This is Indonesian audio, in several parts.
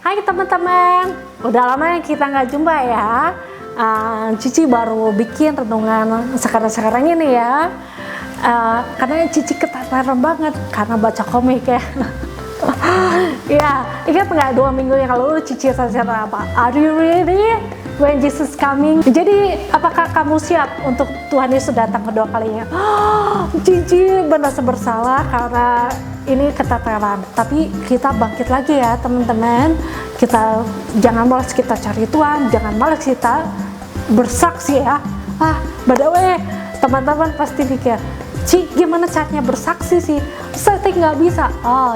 Hai teman-teman, udah lama kita nggak jumpa ya. Cici baru bikin renungan sekarang ini ya. Karena Cici ketakutan banget karena baca komik ya. Ya, ingat nggak 2 minggu yang lalu Cici cerita apa? Are you ready when Jesus coming? Jadi, apakah kamu siap untuk Tuhan Yesus datang kedua kalinya? Cici merasa bersalah karena ini ketakutan. Tapi kita bangkit lagi ya teman-teman. Kita jangan malas kita cari Tuhan, jangan malas kita bersaksi ya. By the way, teman-teman pasti pikir, Ci, gimana caranya bersaksi sih? Saya nggak bisa.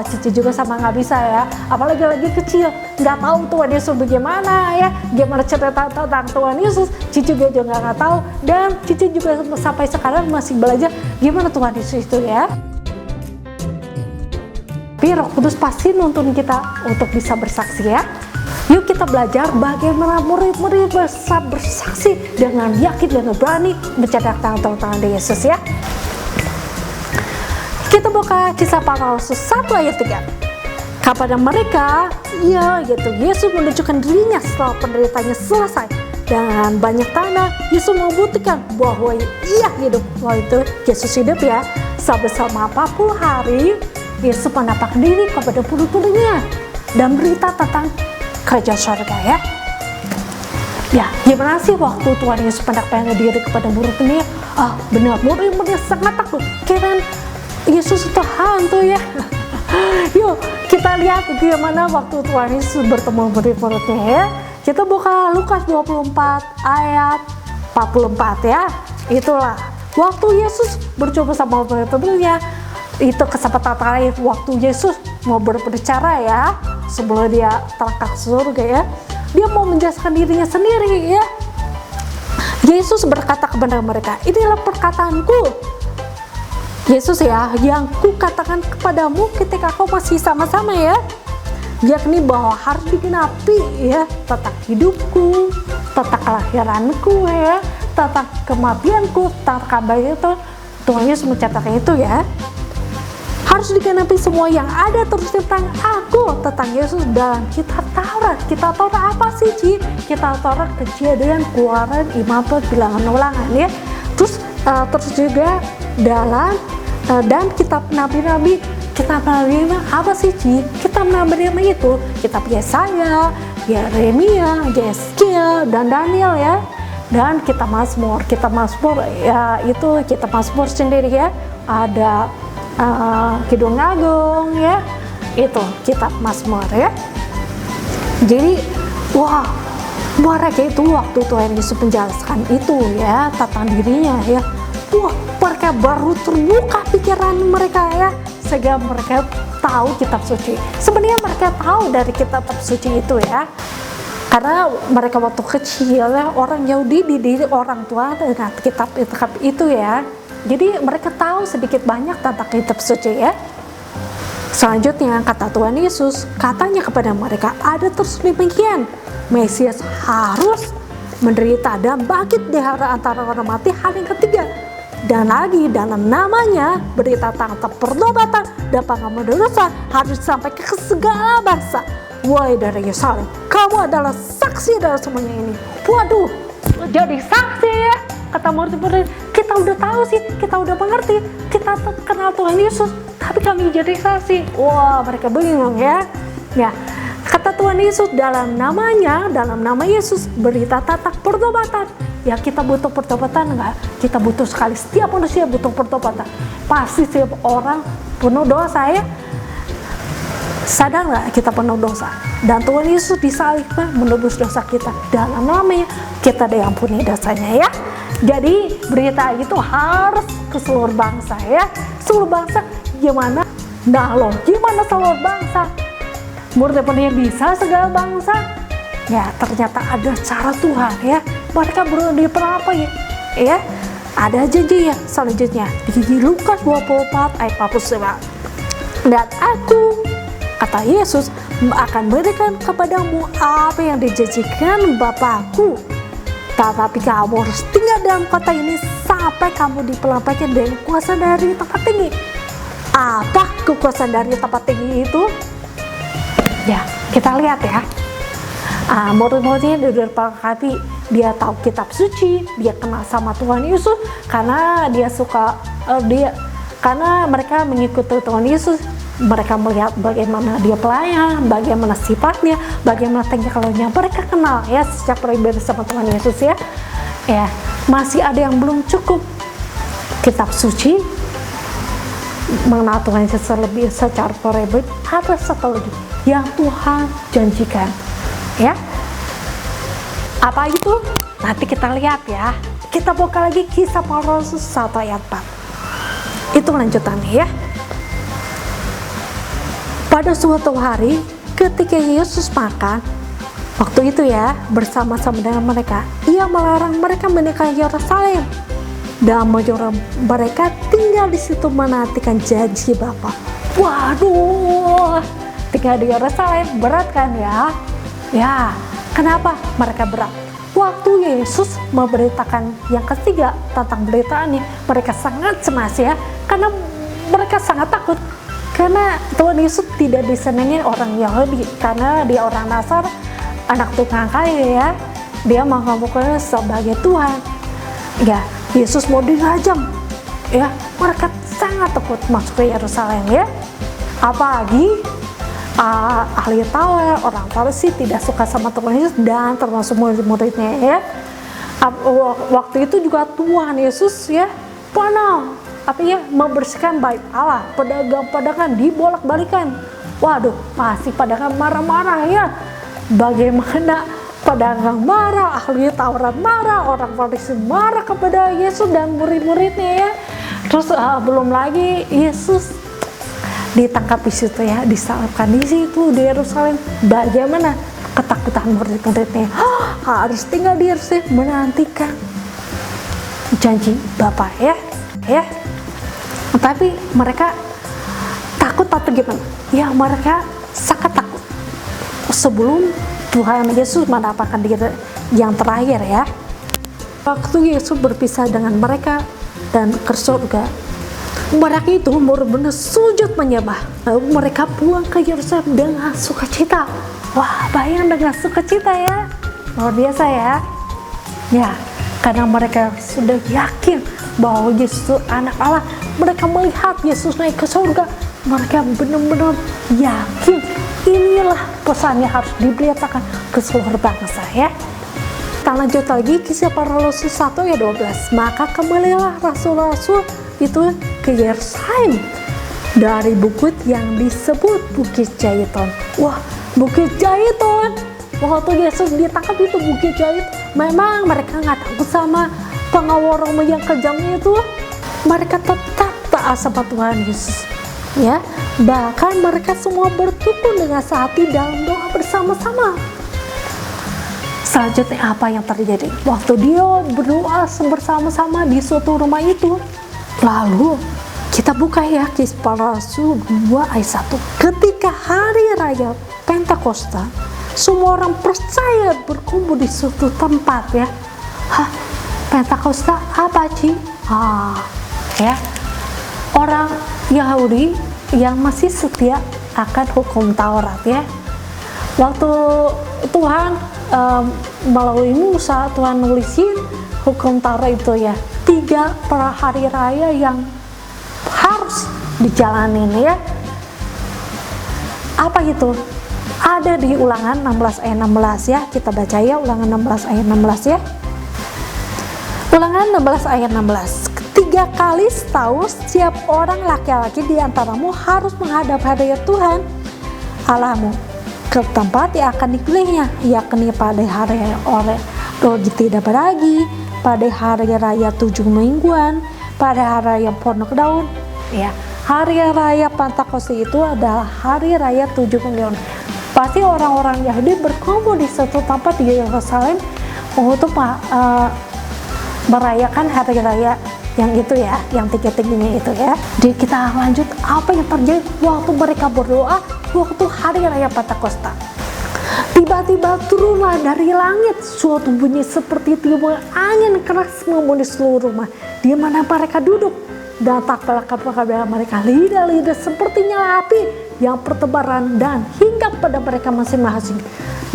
Cici juga sama nggak bisa ya. Apalagi lagi kecil, nggak tahu Tuhan Yesus bagaimana ya. Gimana cerita tentang Tuhan Yesus, Cici juga nggak tahu. Dan Cici juga sampai sekarang masih belajar gimana Tuhan Yesus itu ya. Tapi Roh Kudus pasti nuntun kita untuk bisa bersaksi ya. Yuk kita belajar bagaimana murid-murid bisa bersaksi dengan yakin dan berani menceritakan tentang Yesus ya. Kita buka Kisah Para Rasul 1 ayat 3. Kepada mereka, Yesus menunjukkan dirinya setelah penderitaannya selesai. Dan banyak tanda Yesus membuktikan bahwa ia hidup. Itu Yesus hidup ya. Sampai selama 40 hari, Yesus menampakkan diri kepada murid-muridnya dan berita tentang kerajaan surga ya. Ya, gimana sih waktu Tuhan Yesus menampakkan diri kepada murid-muridnya? Benar, murid-muridnya sangat takut. Kirain Yesus itu hantu ya. Yuk kita lihat bagaimana waktu Tuhan Yesus bertemu murid-muridnya ya. Kita buka Lukas 24 ayat 44 ya. Itulah waktu Yesus berjumpa sama murid-muridnya. Itu kesempatan terakhir waktu Yesus mau berbicara ya, sebelum dia terangkat ke surga ya. Dia mau menjelaskan dirinya sendiri ya. Yesus berkata kepada mereka, inilah perkataanku Yesus ya, yang ku katakan kepadamu ketika kau masih sama-sama ya, yakni bahwa harus digenapi ya tentang hidupku, tentang kelahiranku ya, tentang kematianku, tentang kabar itu. Tuhan Yesus mencatatkan itu ya. Harus digenapi semua yang ada terus tentang aku, tentang Yesus dalam kitab Taurat. Kitab Taurat apa sih, Ci? Kitab Taurat Kejadian, Keluaran, Imamat, Bilangan-Ulangan ya. Terus juga dalam dan kitab Nabi-Nabi. Kitab Nabi-Nabi apa sih, Ci? Kitab Nabi-Nabi itu kitab Yesaya, Yeremia, Yeskiel, dan Daniel ya. Dan kitab Mazmur ya, itu kitab Mazmur sendiri ya. Ada Kidung Agung ya, itu kitab Mazmur ya. Jadi mereka itu waktu Tuhan Yesus menjelaskan itu ya tentang dirinya ya, mereka baru terbuka pikiran mereka ya, sehingga mereka tahu kitab suci. Sebenarnya mereka tahu dari kitab suci itu ya, karena mereka waktu kecil ya, orang Yahudi dididik orang tua dengan kitab itu ya. Jadi mereka tahu sedikit banyak tentang kitab suci ya. Selanjutnya kata Tuhan Yesus, katanya kepada mereka, ada tertulis demikian, Mesias harus menderita dan bangkit di antara orang mati hari ketiga. Dan lagi dalam namanya berita tentang pertobatan dan pengampunan dosa harus disampaikan ke segala bangsa. Wahai dari Yerusalem, kamu adalah saksi dalam semuanya ini. Waduh, jadi saksi ya. Kata murid-murid, kita udah tahu sih, kita udah mengerti, kita kenal Tuhan Yesus, tapi kami jadi saksi. Mereka bingung ya. Ya, kata Tuhan Yesus dalam nama Yesus berita tentang pertobatan. Ya, kita butuh pertobatan enggak? Kita butuh sekali, setiap manusia butuh pertobatan. Pasti setiap orang penuh dosa ya. Sadar nggak kita penuh dosa? Dan Tuhan Yesus disalibkan menebus dosa kita. Dalam namanya kita diampuni dosanya ya. Jadi berita itu harus ke seluruh bangsa ya. Seluruh bangsa gimana? Gimana seluruh bangsa? Murid-muridnya bisa segala bangsa? Ya, ternyata ada cara Tuhan ya. Mereka berapa ya? Ada janji ya selanjutnya di Lukas 24 ayat 49. Dan aku, kata Yesus, akan berikan kepadamu apa yang dijanjikan Bapakku. Tetapi kamu harus tinggal dalam kota ini sampai kamu dipelampaikan dengan kuasa dari tempat tinggi. Apa kekuasaan dari tempat tinggi itu? Ya, kita lihat ya. Murid-muridnya beberapa kali dia tahu kitab suci, dia kenal sama Tuhan Yesus karena dia suka karena mereka mengikuti Tuhan Yesus. Mereka melihat bagaimana dia pelayan, bagaimana sifatnya, bagaimana tingkah lakunya. Mereka kenal ya sejak pribadi sama Tuhan Yesus ya. Ya, masih ada yang belum cukup. Kitab suci mengenal Tuhan Yesus lebih secara pribadi. Ada satu lagi yang Tuhan janjikan. Ya, apa itu? Nanti kita lihat ya. Kita buka lagi Kisah Para Rasul 1 ayat 4. Itu lanjutannya ya. Pada suatu hari ketika Yesus makan, waktu itu ya bersama-sama dengan mereka, ia melarang mereka meninggalkan Yerusalem dan menyuruh mereka tinggal di situ menantikan janji Bapa. Waduh, tinggal di Yerusalem berat kan ya? Ya, kenapa mereka berat? Waktu Yesus memberitakan yang ketiga tentang berita ini, mereka sangat cemas ya, karena mereka sangat takut. Karena Tuhan Yesus tidak disenangi orang Yahudi, karena dia orang Nasar, anak tukang kaya ya. Dia mengakukannya sebagai Tuhan. Ya, Yesus mau dirajam. Ya, mereka sangat takut masuk ke Yerusalem ya. Apalagi ahli Taurat, orang Farisi tidak suka sama Tuhan Yesus dan termasuk murid-muridnya ya. Waktu itu juga Tuhan Yesus ya membersihkan bait Allah, pedagang-pedagang dibolak-balikan. Waduh, masih pedagang marah-marah ya. Bagaimana pedagang marah, ahli Taurat marah, orang Farisi marah kepada Yesus dan murid-muridnya ya. Terus belum lagi Yesus ditangkap di situ ya, disalibkan di situ di Yerusalem. Bagaimana ketakutan murid-muridnya? Harus tinggal di Yerusalem menantikan janji Bapa ya. Tapi mereka takut atau gimana? Ya, mereka sangat takut sebelum Tuhan Yesus mendapatkan diri yang terakhir ya. Waktu Yesus berpisah dengan mereka dan ke surga, mereka itu benar-benar sujud menyembah. Lalu mereka pulang ke Yerusalem dengan sukacita. Wah, bayang dengan sukacita ya, luar biasa ya. Ya, karena mereka sudah yakin bahwa Yesus anak Allah. Mereka melihat Yesus naik ke surga, mereka benar-benar yakin inilah pesan yang harus diberitakan ke seluruh bangsa ya. Kita lanjut lagi Kisah Para Rasul 1 ayat 12. Maka kembalilah rasul-rasul itu ke Yerusalem dari bukit yang disebut Bukit Zaiton. Wah, Bukit Zaiton. Waktu Yesus ditangkap itu Bukit Zaiton. Memang mereka nggak takut sama pengawal Roma yang kejam itu. Mereka tetap taat sama Tuhan Yesus ya. Bahkan mereka semua bertukun dengan sehati dalam doa bersama-sama. Selanjutnya apa yang terjadi? Waktu dia berdoa bersama-sama di suatu rumah itu, lalu kita buka ya Kisah Para Rasul 2 ayat 1. Ketika hari raya Pentakosta, semua orang percaya berkumpul di suatu tempat ya. Pentakosta apa sih? Ya, orang Yahudi yang masih setia akan hukum Taurat ya. Waktu Tuhan melalui Musa, Tuhan nulisin hukum Taurat itu ya, 3 hari raya yang harus dijalanin ya. Apa itu? Ada di Ulangan 16 ayat 16 ya. Kita baca ya Ulangan 16 ayat 16 ya. Ulangan 16 ayat 16. 3 kali setahun setiap orang laki-laki di antaramu harus menghadap hadirat Tuhan Allahmu ke tempat yang akan dipilihnya, yakni pada hari raya tidak beragi, pada hari raya 7 mingguan, pada hari raya pondok daun ya. Hari raya Pentakosta itu adalah hari raya 7 mingguan. Pasti orang-orang Yahudi berkumpul di satu tempat di Yerusalem untuk merayakan hari raya yang itu ya, yang tinggi-tingginya itu ya. Jadi kita lanjut apa yang terjadi waktu mereka berdoa waktu hari raya Pentakosta. Tiba-tiba turunlah dari langit suatu bunyi seperti tiupan angin keras memenuhi seluruh rumah di mana mereka duduk, dan tampaklah kepada mereka lidah-lidah seperti nyala api yang pertebaran dan hingga pada mereka masing-masing.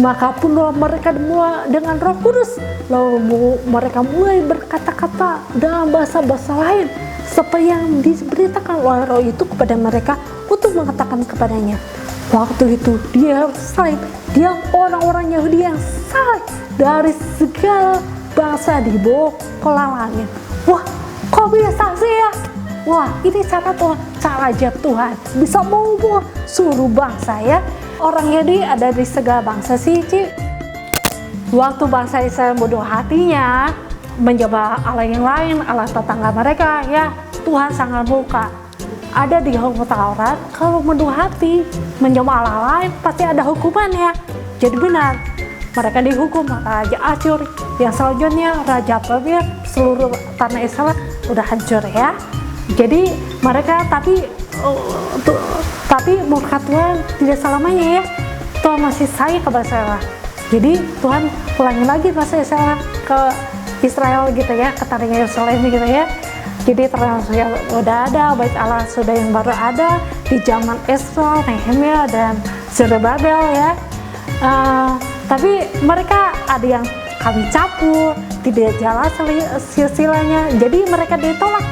Maka punlah mereka dengan Roh Kudus, lalu mereka mulai berkata-kata dalam bahasa-bahasa lain seperti yang diberitakan oleh Roh itu kepada mereka untuk mengatakan kepadanya. Waktu itu dia Yerusalem, dia orang-orang Yahudi yang saleh dari segala bangsa di bawah kelalaian. Wah, kok bisa sih ya? Wah, ini cara Tuhan, cara aja Tuhan bisa mengubah seluruh bangsa ya. Orang Yahudi ada di segala bangsa sih, Ci. Waktu bangsa Israel bodoh hatinya mencoba Allah yang lain, Allah tetangga mereka ya, Tuhan sangat murka. Ada di hukum Taurat, kalau bodoh hati mencoba Allah lain pasti ada hukuman ya. Jadi benar, mereka dihukum Raja Asyur, yang selanjutnya Raja Babel, seluruh tanah Israel udah hancur ya. Jadi mereka tapi murka Tuhan tidak selamanya ya. Tuhan masih sayang kepada Israel. Jadi Tuhan ulangi lagi bahasa Israel ke Israel gitu ya, ke tanah Yerusalem gitu ya. Jadi termasuk udah ada bait Allah sudah yang baru ada di zaman Esra, Nehemia dan Zerubabel ya. Tapi mereka ada yang kami capur, tidak jelas silsilahnya. Jadi mereka ditolak.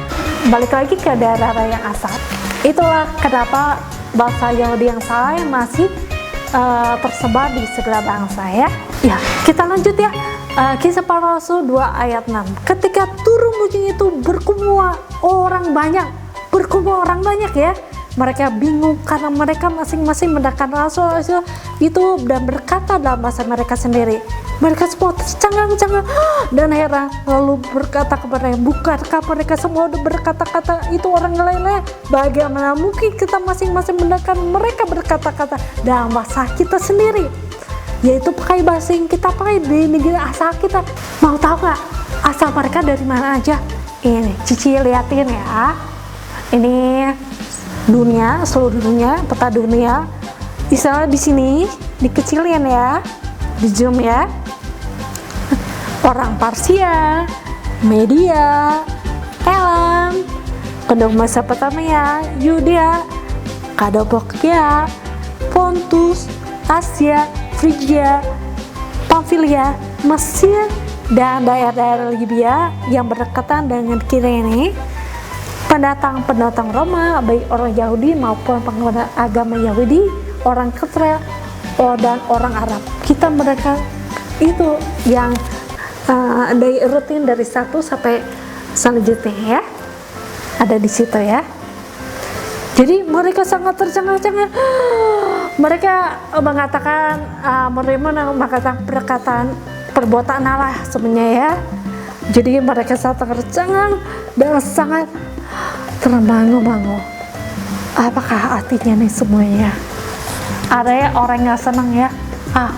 Balik lagi ke daerah yang asal. Itulah kenapa bangsa Yahudi yang salah masih tersebar di segala bangsa ya. Ya, kita lanjut ya. Kisah Para Rasul 2 ayat 6. Ketika turun hujan itu berkumpul orang banyak ya. Mereka bingung karena mereka masing-masing mendengar rasul-rasul itu dan berkata dalam bahasa mereka sendiri. Mereka semua tercengang-cengang dan heran, lalu berkata kepadanya, bukankah mereka semua berkata-kata itu orang lain-lain? Bagaimana mungkin kita masing-masing mendengar mereka berkata-kata dalam bahasa kita sendiri, yaitu pakai bahasa yang kita pakai di negeri asal kita. Mau tahu nggak asal mereka dari mana aja? Ini Cici liatin ya, ini dunia, seluruh dunia, peta dunia. Misalnya di sini dikecilin ya, di zoom ya. Orang Parsia, Media, Elam, penduduk Mesopotamia, Yudea, Kapadokia, Pontus, Asia, Frigia, Pamfilia, Mesir, dan daerah-daerah Libya yang berdekatan dengan Kirene. Pendatang Roma, baik orang Yahudi maupun pengguna agama Yahudi, orang Israel dan orang Arab. Kita mereka itu yang dari rutin dari 1 sampai selanjutnya ya, ada di situ ya. Jadi mereka sangat tercengang-cengang. Mereka mengatakan mengatakan perkataan perbuatan Allah sebenarnya ya. Jadi mereka sangat tercengang dan sangat termangu-mangu. Apakah artinya nih semuanya? Ada ya orang yang senang ya,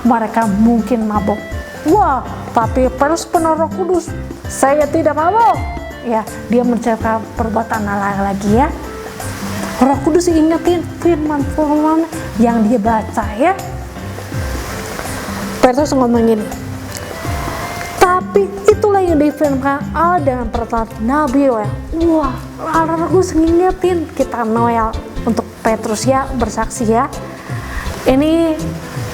mereka mungkin mabuk. Wah, tapi terus penuh Roh Kudus, saya tidak mabuk. Ya, dia menceritakan perbuatan Allah lagi ya. Roh Kudus ingetin firman-firman yang dia baca ya. Petrus ngomong gini, tapi itulah yang difirmankan Allah dengan perkataan Nabi Yoel. Wah, Roh Kudus ngingetin kita Noel untuk Petrus ya, bersaksi ya. Ini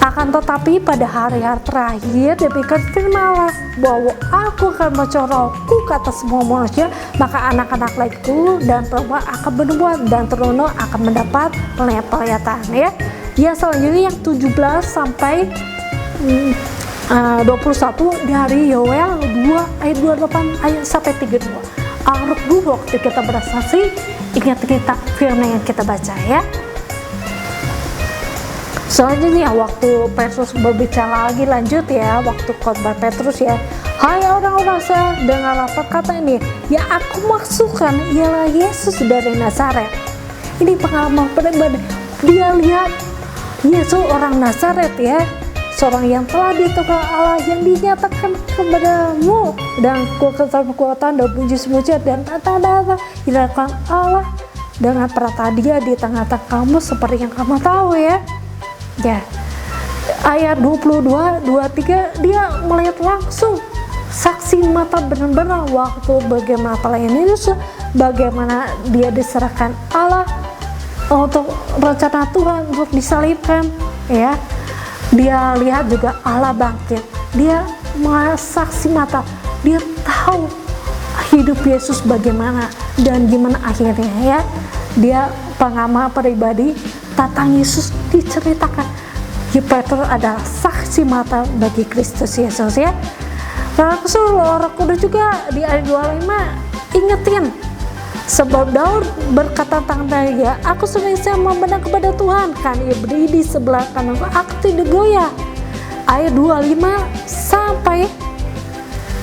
akan tetapi pada hari-hari terakhir demikian firman Allah, bahwa aku akan membaca-Rohku ke atas semua manusia, maka anak-anak lakiku dan perempuan akan bernubuat dan turun akan mendapat penglihatan ya. Ya, selanjutnya yang 17 sampai 21 dari Yoel 2 ayat 28 ayat sampai 32. Aruk dulu waktu kita bersaksi, ingat kita firman yang kita baca ya. Selanjutnya waktu Petrus berbicara lagi lanjut ya, waktu khotbah Petrus ya, hai orang-orang saya, dengarlah perkataan ini yang aku maksudkan ialah Yesus dari Nazaret. Ini pengalaman pribadi, dia lihat Yesus orang Nazaret ya, seorang yang telah ditukar Allah, yang dinyatakan kepadamu dan kekuatan dan mujizat dan tanda-tanda dilakukan Allah dengan perkataan dia di tengah-tengah kamu seperti yang kamu tahu ya. Ya, ayat 22, 23 dia melihat langsung saksi mata benar-benar waktu bagaimana pelayan Yesus, bagaimana dia diserahkan Allah untuk rencana Tuhan untuk disalibkan, ya. Dia lihat juga Allah bangkit, dia saksi mata, dia tahu hidup Yesus bagaimana dan gimana akhirnya, ya. Dia pengamal pribadi tentang Yesus diceritakan. Petrus adalah saksi mata bagi Kristus Yesus, ya. Roh Kudus juga di ayat 25 ingetin, sebab Daud berkata tentang dia, aku senantiasa memandang kepada Tuhan, kan ia berdiri di sebelah kanan aku tidak goyah. Ayat 25 sampai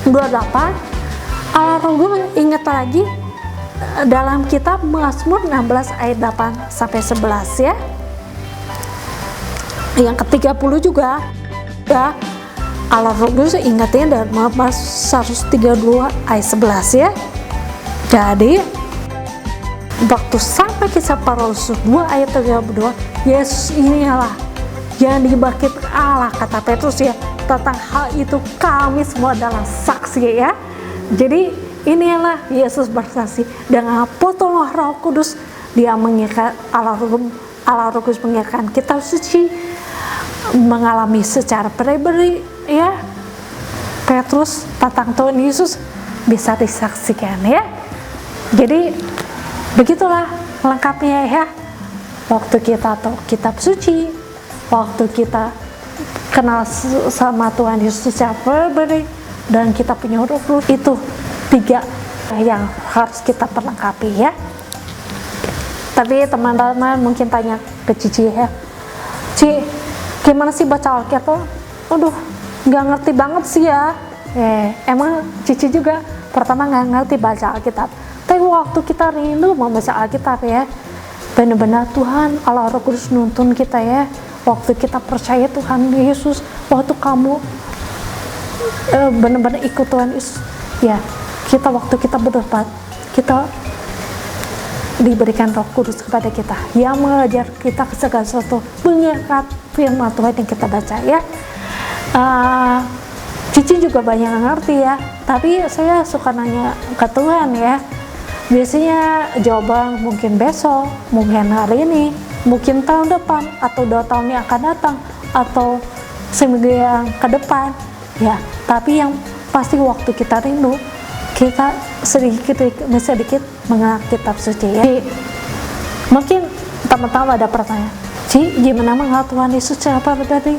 28 Allah Roh ingat lagi dalam kitab Mazmur 16 ayat 8 sampai 11, ya. Yang ke-30 juga ya, Allah Roh ingatnya dalam Mazmur 132 ayat 11, ya. Jadi waktu sampai kisah para rasul 2 ayat 32, Yesus inilah yang dibangkitkan Allah, kata Petrus, ya. Tentang hal itu kami semua adalah saksi, ya. Jadi inilah Yesus bersaksi dengan potong Roh Kudus, dia mengingatkan Allah Roh Kudus mengingatkan kitab suci, mengalami secara pribadi, ya. Petrus tentang Tuhan Yesus bisa disaksikan, ya. Jadi begitulah lengkapnya, ya. Waktu kita tahu kitab suci, waktu kita kenal sama Tuhan Yesus secara pribadi, dan kita punya Roh Kudus, itu 3 yang harus kita perlengkapi, ya. Tapi teman-teman mungkin tanya ke Cici, ya, Ci, gimana sih baca Alkitab? Aduh, nggak ngerti banget sih, ya. Emang Cici juga pertama nggak ngerti baca Alkitab. Tapi waktu kita rindu membaca Alkitab, ya, benar-benar Tuhan Allah Roh Kudus nuntun kita, ya. Waktu kita percaya Tuhan Yesus, waktu kamu benar-benar ikut Tuhan Yesus, ya, kita waktu kita bertobat, kita diberikan Roh Kudus kepada kita yang mengajar kita ke segala sesuatu, mengingat firman Tuhan yang kita baca, ya. Cici juga banyak yang ngerti, ya, tapi saya suka nanya ke Tuhan, ya. Biasanya jawaban mungkin besok, mungkin hari ini, mungkin tahun depan, atau 2 tahun yang akan datang, atau seminggu yang ke depan, ya. Tapi yang pasti waktu kita rindu, kita sedikit demi sedikit mengenal kitab suci, ya. Mungkin teman-teman ada pertanyaan, Ci, gimana mengenal Tuhan Yesus secara pribadi?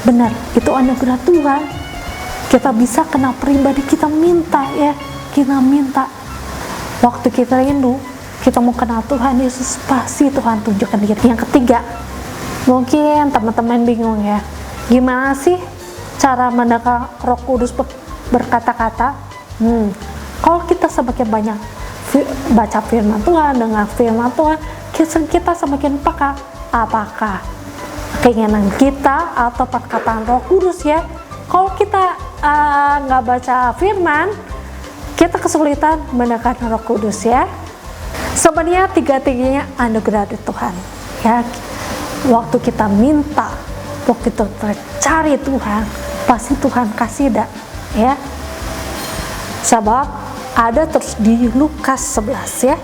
Benar, itu anugerah Tuhan. Kita bisa kenal pribadi, kita minta, ya, kita minta. Waktu kita rindu, kita mau kenal Tuhan Yesus, pasti Tuhan tunjukkan diri. Yang ketiga, mungkin teman-teman bingung, ya, gimana sih cara mendengar Roh Kudus berkata-kata? Kalau kita semakin banyak baca firman Tuhan, dengar firman Tuhan, kita semakin peka apakah keinginan kita atau perkataan Roh Kudus, ya. Kalau kita nggak baca firman, kita kesulitan mendengar Roh Kudus, ya. Sebenarnya 3-tiganya anugerah dari Tuhan, ya. Waktu kita minta, waktu kita cari Tuhan, pasti Tuhan kasih, ya. Sebab ada terus di Lukas 11, ya,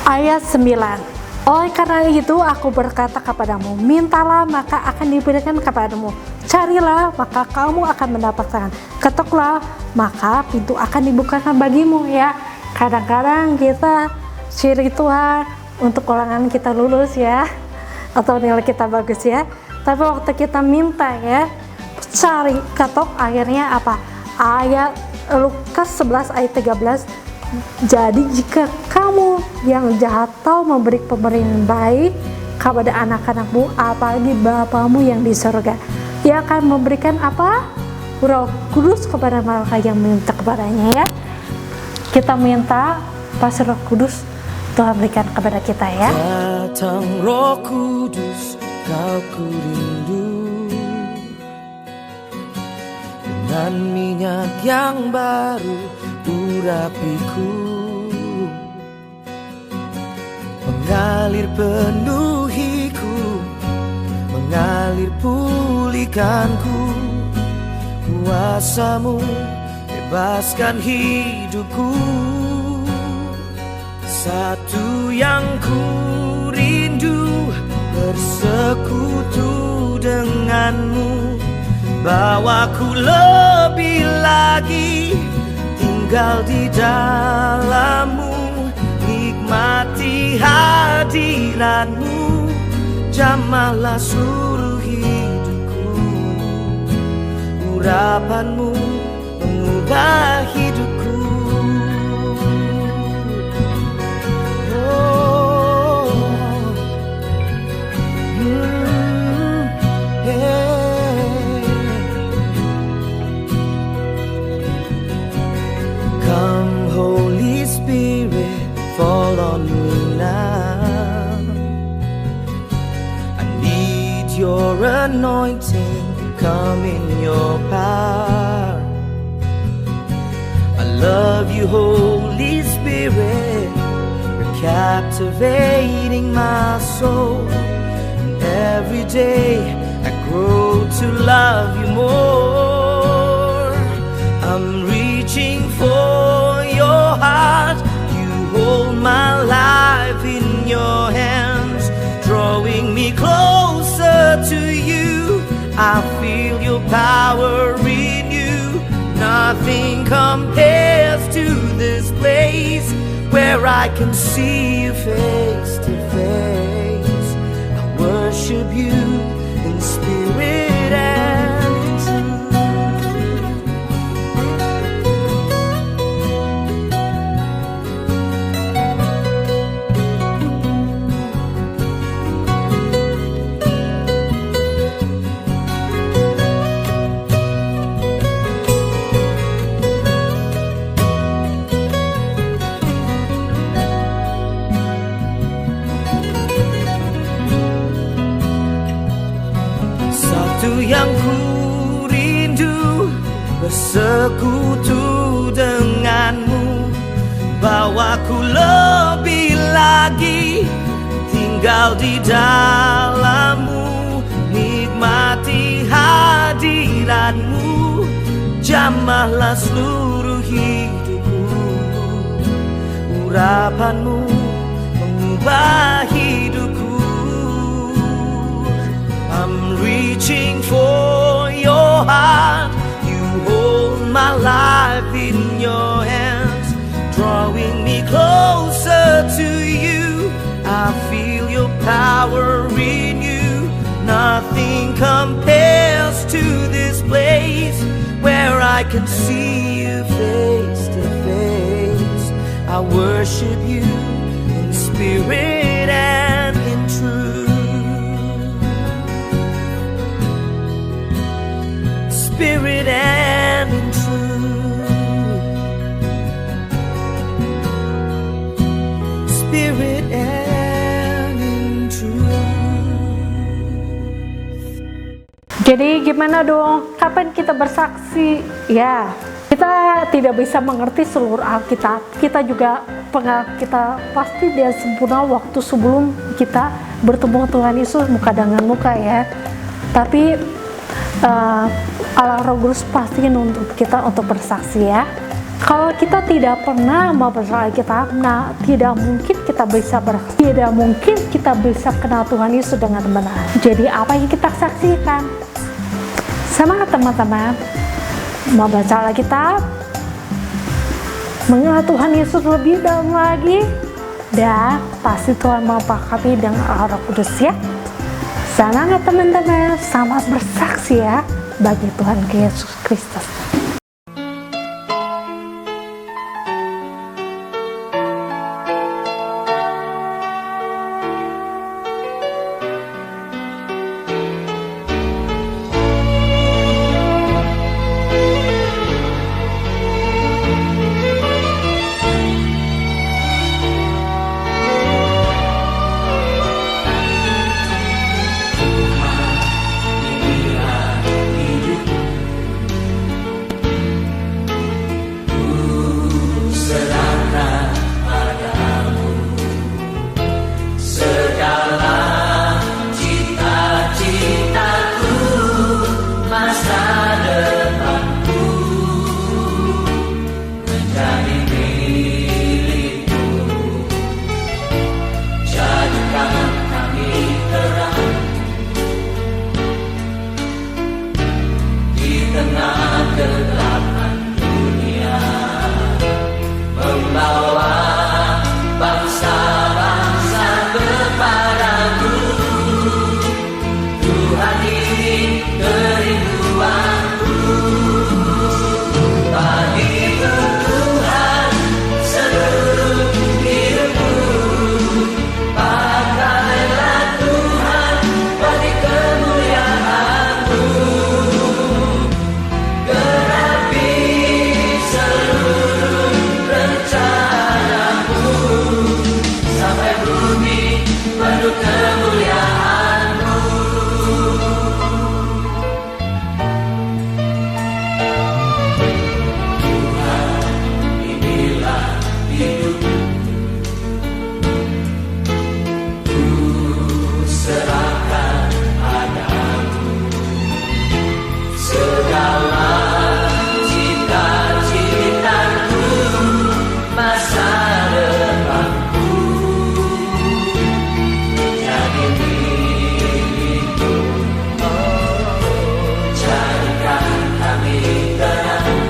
ayat 9. Oleh karena itu aku berkata kepadamu, mintalah maka akan diberikan kepadamu, carilah maka kamu akan mendapatkan, ketuklah maka pintu akan dibukakan bagimu, ya. Kadang-kadang kita ciri Tuhan untuk ulangan kita lulus, ya, atau nilai kita bagus, ya. Tapi waktu kita minta, ya, cari, ketok, akhirnya apa? Ayat Lukas 11 ayat 13. Jadi jika kamu yang jahat tahu memberi pemberian baik kepada anak-anakmu, apalagi Bapamu yang di surga, Dia akan memberikan apa? Roh Kudus kepada mereka yang minta kepadanya, ya. Kita minta, pasti Roh Kudus Tuhan berikan kepada kita, ya. Datang Roh Kudus, kau ku rindu, dengan minyak yang baru urapiku, mengalir penuhiku, mengalir pulihkanku, kuasa-Mu bebaskan hidupku. Satu yang ku bersekutu denganmu. Bawaku lebih lagi tinggal di dalammu, nikmati hadiratmu, jamahlah seluruh hidupku. Urapanmu mengubah hidupku. Come, Holy Spirit, fall on me now. I need your anointing, come in your power. I love you, Holy Spirit, you're captivating my soul. And every day I grow to love you more. I'm reaching for your heart, you hold my life in your hands, drawing me closer to you. I feel your power in you. Nothing compares to this place where I can see you face to face. I worship you in spirit and in truth. Satu yang ku rindu, bersekutu denganmu. Bawaku lebih lagi tinggal di dalammu, nikmati hadiratmu, jamahlah seluruh hidupku. Urapanmu mengubah hidupku. I'm reaching for your heart, you hold my life in your hands, drawing me closer to you. I feel your power in you. Nothing compares to this place where I can see you face to face. I worship you in spirit and in truth. Spirit and in truth. Spirit and in truth. Jadi gimana dong? Kapan kita bersaksi? Ya, kita tidak bisa mengerti seluruh Alkitab. Kita juga kita pasti dia sempurna waktu sebelum kita bertemu Tuhan Yesus muka dengan muka ya. Tapi Allah Roh Kudus pastiin untuk kita untuk bersaksi ya. Kalau kita tidak pernah membaca Alkitab, nah tidak mungkin kita bisa bersaksi, tidak mungkin kita bisa kenal Tuhan Yesus dengan benar. Jadi apa yang kita saksikan? Semangat teman-teman, membaca Alkitab, mengenal Tuhan Yesus lebih dalam lagi, dan pasti Tuhan memberkati dengan Allah Roh Kudus ya. Semangat teman-teman, selamat bersaksi ya bagi Tuhan Yesus Kristus. Jadikan kami terang kegelapan dunia, membawa bangsa-bangsa kepadamu. Tuhan, ini kerinduanku. Bagimu Tuhan seluruh hidupku. Pakailah Tuhan bagi kemuliaan-Mu. Genapi seluruh rencana-Mu, sampai bumi penuh kemuliaan-Mu. Tuhan, inilah hidupku. Ku serahkan padamu segala cita-citaku, masa depanku. Jadi milikku, jadikan kami terang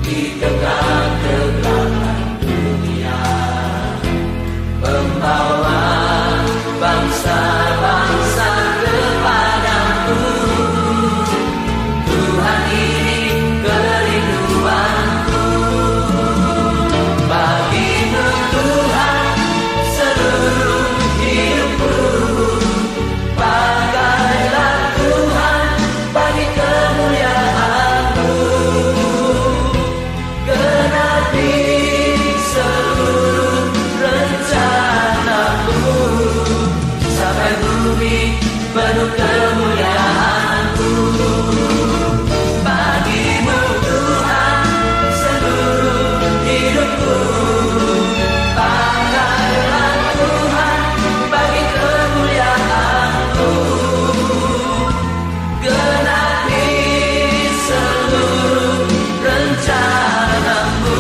di tengah kegelapan dunia, membawa bangsa-bangsa kepadamu. Tuhan, ini kerinduanku. Bagimu Tuhan seluruh hidupku. Pakailah Tuhan bagi kemuliaan-Mu. Genapi seluruh rencana-Mu, sampai bumi penuh kemuliaan-Mu. Bagimu Tuhan seluruh hidupku. Pakailah Tuhan bagi kemuliaan-Mu. Genapi seluruh rencana-Mu,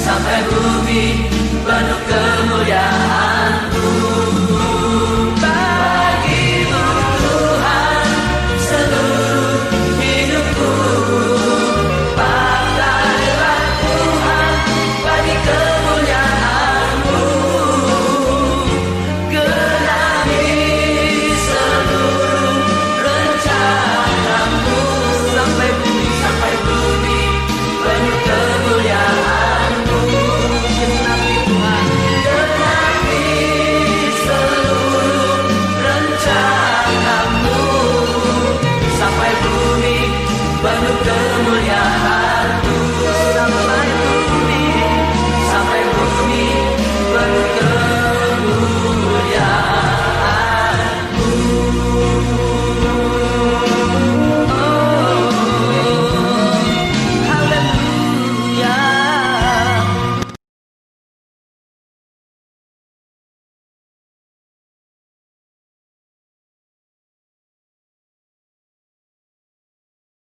sampai bumi penuh kemuliaan-Mu. Bagimu Tuhan seluruh hidupku. Pakailah Tuhan bagi kemuliaan-Mu. Genapi seluruh rencana-Mu, sampai bumi penuh kemuliaan-Mu. Genapi Tuhan, genapi seluruh rencana-Mu, sampai bumi penuh kemuliaan-Mu.